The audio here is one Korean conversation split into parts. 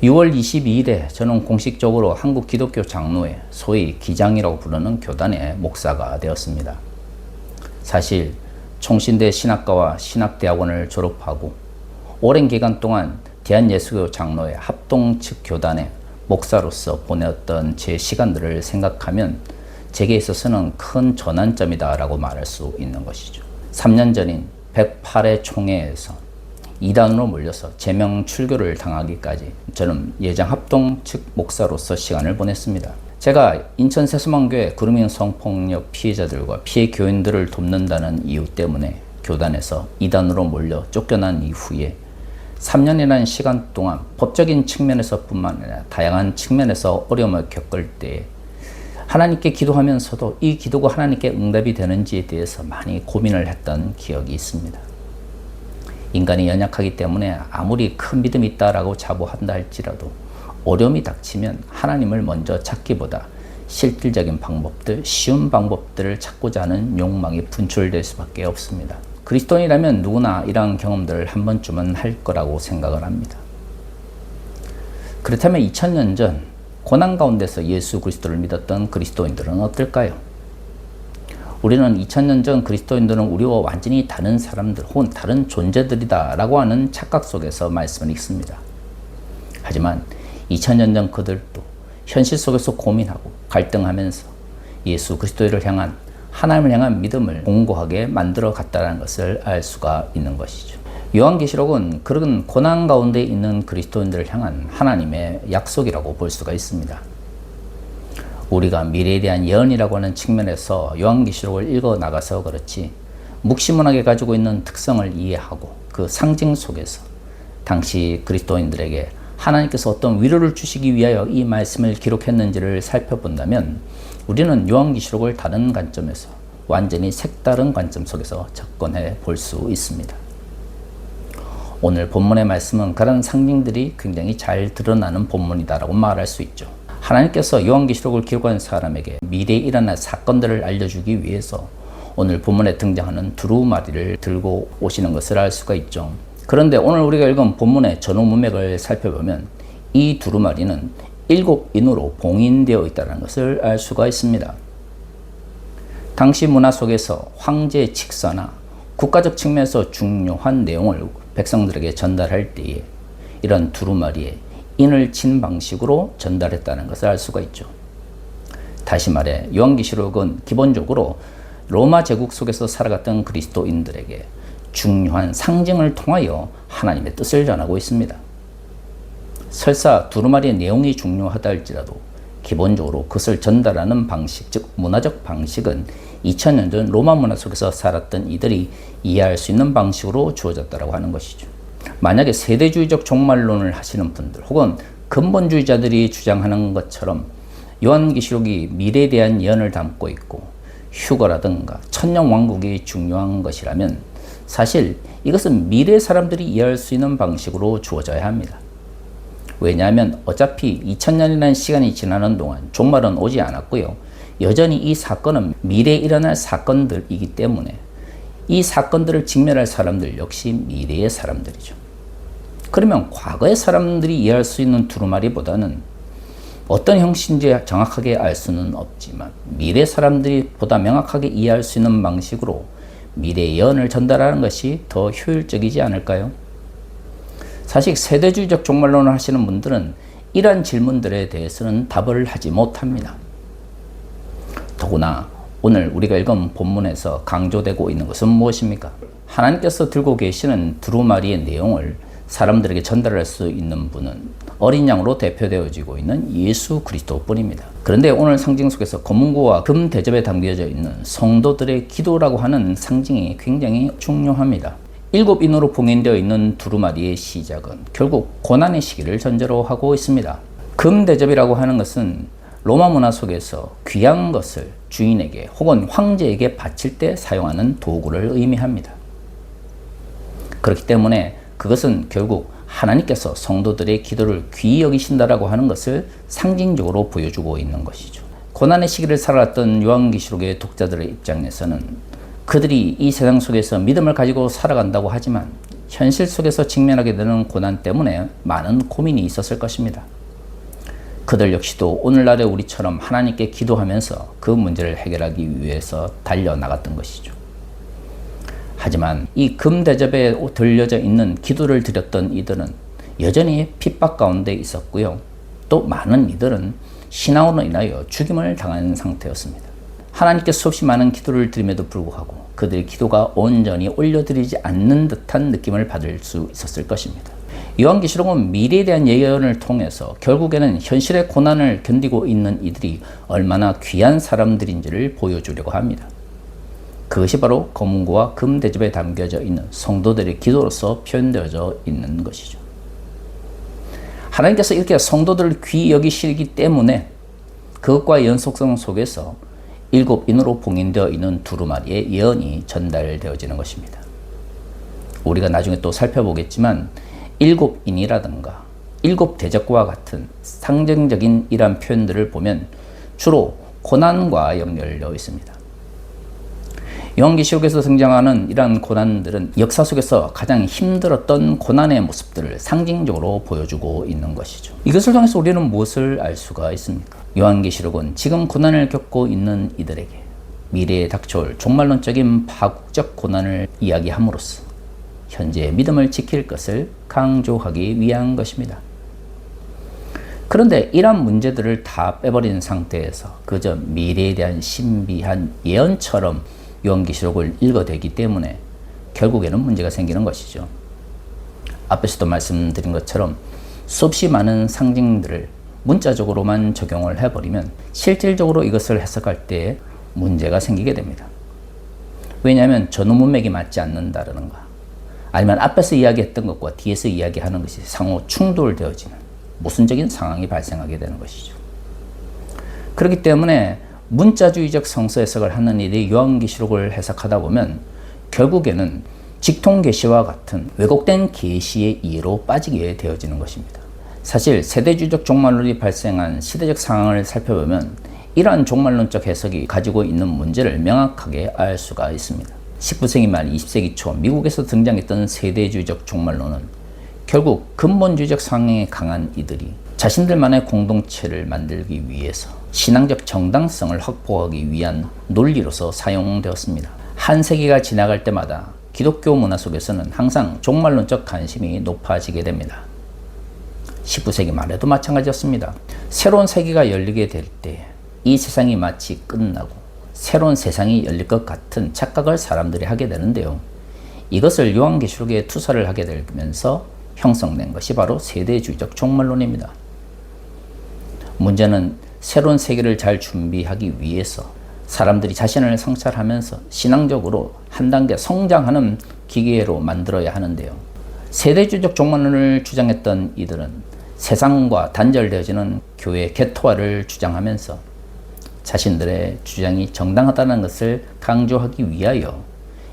6월 22일에 저는 공식적으로 한국 기독교 장로회, 소위 기장이라고 부르는 교단의 목사가 되었습니다. 사실 총신대 신학과와 신학대학원을 졸업하고 오랜 기간 동안 대한예수교 장로회 합동 측 교단의 목사로서 보내었던 제 시간들을 생각하면 제게 있어서는 큰 전환점이다 라고 말할 수 있는 것이죠. 3년 전인 108회 총회에서 이단으로 몰려서 제명 출교를 당하기까지 저는 예장 합동 측 목사로서 시간을 보냈습니다. 제가 인천 세수만교회 그루밍 성폭력 피해자들과 피해 교인들을 돕는다는 이유 때문에 교단에서 이단으로 몰려 쫓겨난 이후에 3년이라는 시간 동안 법적인 측면에서 뿐만 아니라 다양한 측면에서 어려움을 겪을 때 하나님께 기도하면서도 이 기도가 하나님께 응답이 되는지에 대해서 많이 고민을 했던 기억이 있습니다. 인간이 연약하기 때문에 아무리 큰 믿음이 있다라고 자부한다 할지라도 어려움이 닥치면 하나님을 먼저 찾기보다 실질적인 방법들, 쉬운 방법들을 찾고자 하는 욕망이 분출될 수밖에 없습니다. 그리스도인이라면 누구나 이러한 경험들을 한 번쯤은 할 거라고 생각을 합니다. 그렇다면 2000년 전 고난 가운데서 예수 그리스도를 믿었던 그리스도인들은 어떨까요? 우리는 2000년 전 그리스도인들은 우리와 완전히 다른 사람들 혹은 다른 존재들이다 라고 하는 착각 속에서 말씀을 읽습니다. 하지만 2000년 전 그들도 현실 속에서 고민하고 갈등하면서 예수 그리스도를 향한 하나님을 향한 믿음을 공고하게 만들어 갔다는 것을 알 수가 있는 것이죠. 요한계시록은 그런 고난 가운데 있는 그리스도인들을 향한 하나님의 약속이라고 볼 수가 있습니다. 우리가 미래에 대한 예언이라고 하는 측면에서 요한계시록을 읽어 나가서 그렇지 묵시문학에 가지고 있는 특성을 이해하고 그 상징 속에서 당시 그리스도인들에게 하나님께서 어떤 위로를 주시기 위하여 이 말씀을 기록했는지를 살펴본다면 우리는 요한계시록을 다른 관점에서 완전히 색다른 관점 속에서 접근해 볼 수 있습니다. 오늘 본문의 말씀은 그런 상징들이 굉장히 잘 드러나는 본문이다라고 말할 수 있죠. 하나님께서 요한계시록을 기록한 사람에게 미래에 일어날 사건들을 알려주기 위해서 오늘 본문에 등장하는 두루마리를 들고 오시는 것을 알 수가 있죠. 그런데 오늘 우리가 읽은 본문의 전후 문맥을 살펴보면 이 두루마리는 7인으로 봉인되어 있다는 것을 알 수가 있습니다. 당시 문화 속에서 황제의 직사나 국가적 측면에서 중요한 내용을 백성들에게 전달할 때에 이런 두루마리에 인을 친 방식으로 전달했다는 것을 알 수가 있죠. 다시 말해 요한계시록은 기본적으로 로마 제국 속에서 살아갔던 그리스도인들에게 중요한 상징을 통하여 하나님의 뜻을 전하고 있습니다. 설사 두루마리의 내용이 중요하다 할지라도 기본적으로 그것을 전달하는 방식, 즉 문화적 방식은 2000년 전 로마 문화 속에서 살았던 이들이 이해할 수 있는 방식으로 주어졌다고 하는 것이죠. 만약에 세대주의적 종말론을 하시는 분들 혹은 근본주의자들이 주장하는 것처럼 요한계시록이 미래에 대한 예언을 담고 있고 휴거라든가 천년왕국이 중요한 것이라면 사실 이것은 미래 사람들이 이해할 수 있는 방식으로 주어져야 합니다. 왜냐하면 어차피 2000년이라는 시간이 지나는 동안 종말은 오지 않았고요. 여전히 이 사건은 미래에 일어날 사건들이기 때문에 이 사건들을 직면할 사람들 역시 미래의 사람들이죠. 그러면 과거의 사람들이 이해할 수 있는 두루마리보다는 어떤 형식인지 정확하게 알 수는 없지만 미래 사람들이 보다 명확하게 이해할 수 있는 방식으로 미래의 예언을 전달하는 것이 더 효율적이지 않을까요? 사실 세대주의적 종말론을 하시는 분들은 이러한 질문들에 대해서는 답을 하지 못합니다. 더구나 오늘 우리가 읽은 본문에서 강조되고 있는 것은 무엇입니까? 하나님께서 들고 계시는 두루마리의 내용을 사람들에게 전달할 수 있는 분은 어린 양으로 대표되어지고 있는 예수 그리스도뿐입니다. 그런데 오늘 상징 속에서 검은고와 금 대접에 담겨져 있는 성도들의 기도라고 하는 상징이 굉장히 중요합니다. 7인으로 봉인되어 있는 두루마리의 시작은 결국 고난의 시기를 전제로 하고 있습니다. 금 대접이라고 하는 것은 로마 문화 속에서 귀한 것을 주인에게 혹은 황제에게 바칠 때 사용하는 도구를 의미합니다. 그렇기 때문에 그것은 결국 하나님께서 성도들의 기도를 귀히 여기신다라고 하는 것을 상징적으로 보여주고 있는 것이죠. 고난의 시기를 살아왔던 요한계시록의 독자들의 입장에서는 그들이 이 세상 속에서 믿음을 가지고 살아간다고 하지만 현실 속에서 직면하게 되는 고난 때문에 많은 고민이 있었을 것입니다. 그들 역시도 오늘날의 우리처럼 하나님께 기도하면서 그 문제를 해결하기 위해서 달려나갔던 것이죠. 하지만 이 금대접에 들려져 있는 기도를 드렸던 이들은 여전히 핍박 가운데 있었고요. 또 많은 이들은 신앙으로 인하여 죽임을 당한 상태였습니다. 하나님께 수없이 많은 기도를 드림에도 불구하고 그들의 기도가 온전히 올려드리지 않는 듯한 느낌을 받을 수 있었을 것입니다. 요한계시록은 미래에 대한 예언을 통해서 결국에는 현실의 고난을 견디고 있는 이들이 얼마나 귀한 사람들인지를 보여주려고 합니다. 그것이 바로 검은고와 금대접에 담겨져 있는 성도들의 기도로서 표현되어져 있는 것이죠. 하나님께서 이렇게 성도들을 귀히 여기시기 때문에 그것과 연속성 속에서 7인으로 봉인되어 있는 두루마리의 예언이 전달되어지는 것입니다. 우리가 나중에 또 살펴보겠지만 7인이라든가 7대적과 같은 상징적인 이러한 표현들을 보면 주로 고난과 연결되어 있습니다. 요한계시록에서 등장하는 이러한 고난들은 역사 속에서 가장 힘들었던 고난의 모습들을 상징적으로 보여주고 있는 것이죠. 이것을 통해서 우리는 무엇을 알 수가 있습니까? 요한계시록은 지금 고난을 겪고 있는 이들에게 미래에 닥쳐올 종말론적인 파국적 고난을 이야기함으로써 현재의 믿음을 지킬 것을 강조하기 위한 것입니다. 그런데 이러한 문제들을 다 빼버린 상태에서 그저 미래에 대한 신비한 예언처럼 요한계시록을 읽어대기 때문에 결국에는 문제가 생기는 것이죠. 앞에서도 말씀드린 것처럼 수없이 많은 상징들을 문자적으로만 적용을 해버리면 실질적으로 이것을 해석할 때 문제가 생기게 됩니다. 왜냐하면 전후 문맥이 맞지 않는다든가 아니면 앞에서 이야기했던 것과 뒤에서 이야기하는 것이 상호 충돌되어지는 모순적인 상황이 발생하게 되는 것이죠. 그렇기 때문에 문자주의적 성서 해석을 하는 이들이 요한계시록을 해석하다 보면 결국에는 직통계시와 같은 왜곡된 계시의 이해로 빠지게 되어지는 것입니다. 사실 세대주의적 종말론이 발생한 시대적 상황을 살펴보면 이러한 종말론적 해석이 가지고 있는 문제를 명확하게 알 수가 있습니다. 19세기 말 20세기 초 미국에서 등장했던 세대주의적 종말론은 결국 근본주의적 성향에 강한 이들이 자신들만의 공동체를 만들기 위해서 신앙적 정당성을 확보하기 위한 논리로서 사용되었습니다. 한 세기가 지나갈 때마다 기독교 문화 속에서는 항상 종말론적 관심이 높아지게 됩니다. 19세기 말에도 마찬가지였습니다. 새로운 세기가 열리게 될 때 이 세상이 마치 끝나고 새로운 세상이 열릴 것 같은 착각을 사람들이 하게 되는데요. 이것을 요한계시록에 투사를 하게 되면서 형성된 것이 바로 세대주의적 종말론입니다. 문제는 새로운 세계를 잘 준비하기 위해서 사람들이 자신을 성찰하면서 신앙적으로 한 단계 성장하는 기계로 만들어야 하는데요. 세대주의적 종말론을 주장했던 이들은 세상과 단절되어지는 교회 개토화를 주장하면서 자신들의 주장이 정당하다는 것을 강조하기 위하여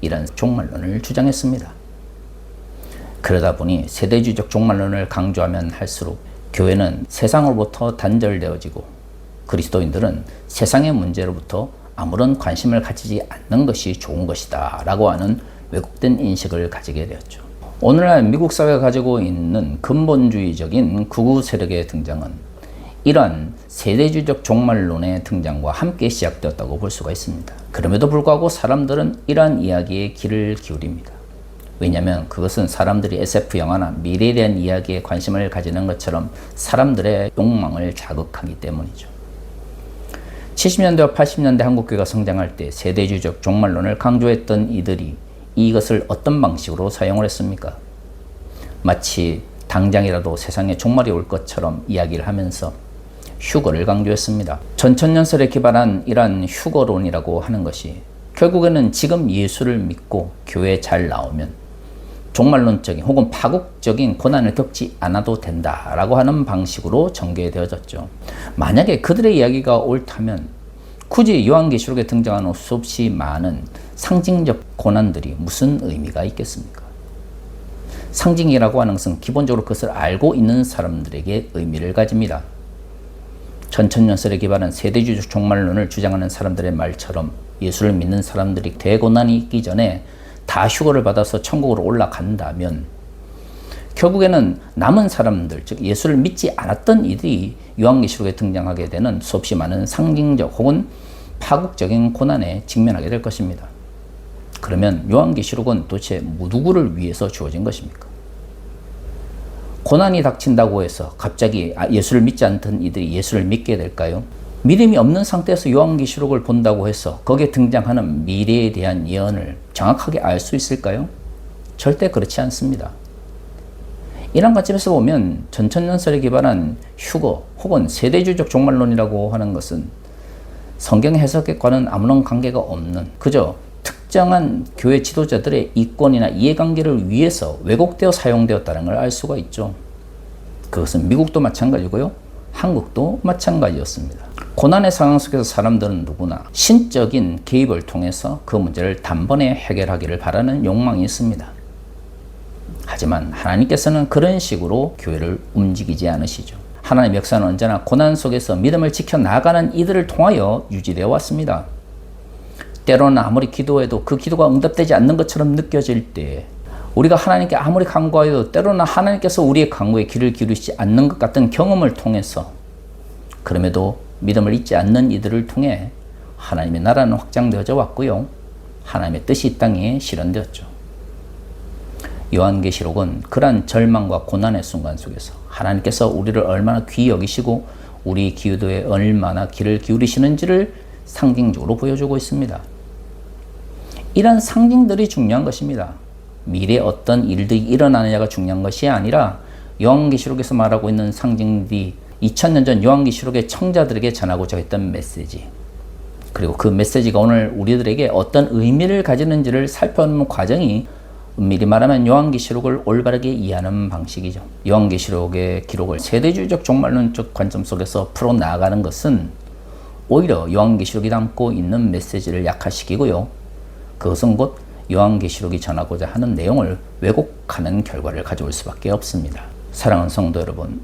이런 종말론을 주장했습니다. 그러다 보니 세대주의적 종말론을 강조하면 할수록 교회는 세상으로부터 단절되어지고 그리스도인들은 세상의 문제로부터 아무런 관심을 가지지 않는 것이 좋은 것이다 라고 하는 왜곡된 인식을 가지게 되었죠. 오늘날 미국 사회가 가지고 있는 근본주의적인 극우 세력의 등장은 이러한 세대주의적 종말론의 등장과 함께 시작되었다고 볼 수가 있습니다. 그럼에도 불구하고 사람들은 이러한 이야기에 귀를 기울입니다. 왜냐하면 그것은 사람들이 SF 영화나 미래에 대한 이야기에 관심을 가지는 것처럼 사람들의 욕망을 자극하기 때문이죠. 70년대와 80년대 한국교회가 성장할 때 세대주의적 종말론을 강조했던 이들이 이것을 어떤 방식으로 사용을 했습니까? 마치 당장이라도 세상에 종말이 올 것처럼 이야기를 하면서 휴거를 강조했습니다. 전천년설에 기반한 이러한 휴거론이라고 하는 것이 결국에는 지금 예수를 믿고 교회에 잘 나오면 종말론적인 혹은 파국적인 고난을 겪지 않아도 된다라고 하는 방식으로 전개되어졌죠. 만약에 그들의 이야기가 옳다면 굳이 요한계시록에 등장하는 수없이 많은 상징적 고난들이 무슨 의미가 있겠습니까? 상징이라고 하는 것은 기본적으로 그것을 알고 있는 사람들에게 의미를 가집니다. 전천년설에 기반한 세대주의적 종말론을 주장하는 사람들의 말처럼 예수를 믿는 사람들이 대고난이 있기 전에 다 휴거를 받아서 천국으로 올라간다면 결국에는 남은 사람들, 즉 예수를 믿지 않았던 이들이 요한계시록에 등장하게 되는 수없이 많은 상징적 혹은 파국적인 고난에 직면하게 될 것입니다. 그러면 요한계시록은 도대체 누구를 위해서 주어진 것입니까? 고난이 닥친다고 해서 갑자기 예수를 믿지 않던 이들이 예수를 믿게 될까요? 믿음이 없는 상태에서 요한계시록을 본다고 해서 거기에 등장하는 미래에 대한 예언을 정확하게 알 수 있을까요? 절대 그렇지 않습니다. 이런 관점에서 보면 전천년설에 기반한 휴거 혹은 세대주의적 종말론이라고 하는 것은 성경 해석과는 아무런 관계가 없는 그저 특정한 교회 지도자들의 이권이나 이해관계를 위해서 왜곡되어 사용되었다는 걸 알 수가 있죠. 그것은 미국도 마찬가지고요. 한국도 마찬가지였습니다. 고난의 상황 속에서 사람들은 누구나 신적인 개입을 통해서 그 문제를 단번에 해결하기를 바라는 욕망이 있습니다. 하지만 하나님께서는 그런 식으로 교회를 움직이지 않으시죠. 하나님의 역사는 언제나 고난 속에서 믿음을 지켜나가는 이들을 통하여 유지되어 왔습니다. 때로는 아무리 기도해도 그 기도가 응답되지 않는 것처럼 느껴질 때 우리가 하나님께 아무리 간구하여도 때로는 하나님께서 우리의 간구에 귀를 기울이시지 않는 것 같은 경험을 통해서 그럼에도 믿음을 잊지 않는 이들을 통해 하나님의 나라는 확장되어져 왔고요. 하나님의 뜻이 이 땅에 실현되었죠. 요한계시록은 그러한 절망과 고난의 순간 속에서 하나님께서 우리를 얼마나 귀히 여기시고 우리 기도에 얼마나 귀를 기울이시는지를 상징적으로 보여주고 있습니다. 이런 상징들이 중요한 것입니다. 미래에 어떤 일들이 일어나느냐가 중요한 것이 아니라 요한계시록에서 말하고 있는 상징들이 2000년 전 요한계시록의 청자들에게 전하고자 했던 메시지, 그리고 그 메시지가 오늘 우리들에게 어떤 의미를 가지는지를 살펴보는 과정이 엄밀히 말하면 요한계시록을 올바르게 이해하는 방식이죠. 요한계시록의 기록을 세대주의적 종말론적 관점 속에서 풀어나가는 것은 오히려 요한계시록이 담고 있는 메시지를 약화시키고요. 그것은 곧 요한계시록이 전하고자 하는 내용을 왜곡하는 결과를 가져올 수밖에 없습니다. 사랑하는 성도 여러분,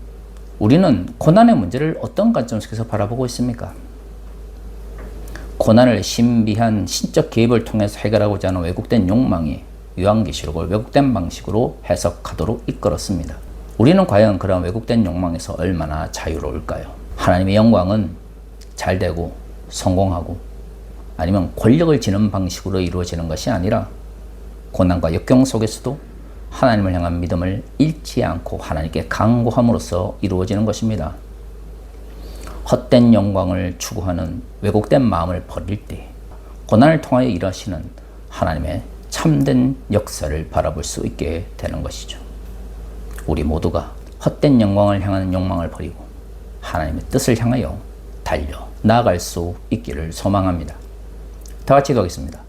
우리는 고난의 문제를 어떤 관점 속에서 바라보고 있습니까? 고난을 신비한 신적 개입을 통해서 해결하고자 하는 왜곡된 욕망이 요한계시록을 왜곡된 방식으로 해석하도록 이끌었습니다. 우리는 과연 그런 왜곡된 욕망에서 얼마나 자유로울까요? 하나님의 영광은 잘되고 성공하고 아니면 권력을 지는 방식으로 이루어지는 것이 아니라 고난과 역경 속에서도 하나님을 향한 믿음을 잃지 않고 하나님께 간구함으로써 이루어지는 것입니다. 헛된 영광을 추구하는 왜곡된 마음을 버릴 때 고난을 통하여 일하시는 하나님의 참된 역사를 바라볼 수 있게 되는 것이죠. 우리 모두가 헛된 영광을 향하는 욕망을 버리고 하나님의 뜻을 향하여 달려 나아갈 수 있기를 소망합니다. 다 같이 기도하겠습니다.